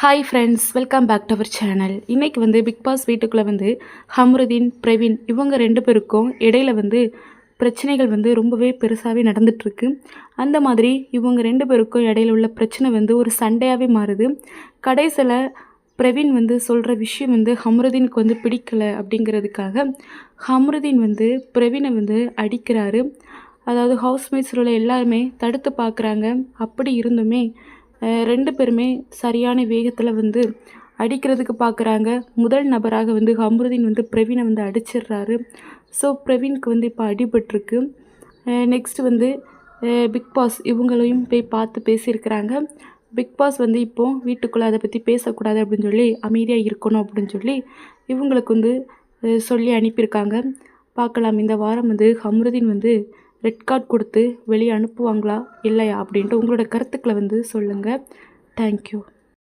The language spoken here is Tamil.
Hi friends, welcome back to our channel. இன்றைக்கி வந்து பிக் பாஸ் வீட்டுக்குள்ளே வந்து ஹம்ருதீன், பிரவீன் இவங்க 2 பேருக்கும் இடையில வந்து பிரச்சனைகள் வந்து ரொம்பவே பெருசாகவே நடந்துகிட்ருக்கு. அந்த மாதிரி இவங்க 2 பேருக்கும் இடையில உள்ள பிரச்சனை வந்து ஒரு சண்டையாகவே மாறுது. கடைசியில் பிரவீன் வந்து சொல்கிற விஷயம் வந்து ஹம்ருதீனுக்கு வந்து பிடிக்கலை அப்படிங்கிறதுக்காக ஹம்ருதீன் வந்து பிரவீனை வந்து அடிக்கிறாரு. அதாவது ஹவுஸ்மேட்ஸில் உள்ள எல்லாருமே தடுத்து பார்க்குறாங்க. அப்படி இருந்துமே 2 பேருமே சரியான வேகத்தில் வந்து அடிக்கிறதுக்கு பார்க்குறாங்க. முதல் நபராக வந்து ஹம்ருதீன் வந்து பிரவீனை வந்து அடிச்சிடுறாரு. ஸோ பிரவீனுக்கு வந்து இப்போ அடிபட்டிருக்கு. நெக்ஸ்ட் வந்து பிக் பாஸ் இவங்களையும் போய் பார்த்து பேசியிருக்கிறாங்க. பிக் பாஸ் வந்து இப்போது வீட்டுக்குள்ளே அதை பற்றி பேசக்கூடாது அப்படின்னு சொல்லி அமைதியாக இருக்கணும் அப்படின்னு சொல்லி இவங்களுக்கு வந்து சொல்லி அனுப்பியிருக்காங்க. பார்க்கலாம் இந்த வாரம் வந்து ஹம்ருதீன் வந்து ரெட் கார்டு கொடுத்து வெளியே அனுப்புவாங்களா இல்லையா அப்படின்ட்டு உங்களோட கருத்துக்களை வந்து சொல்லுங்கள். தேங்க்யூ.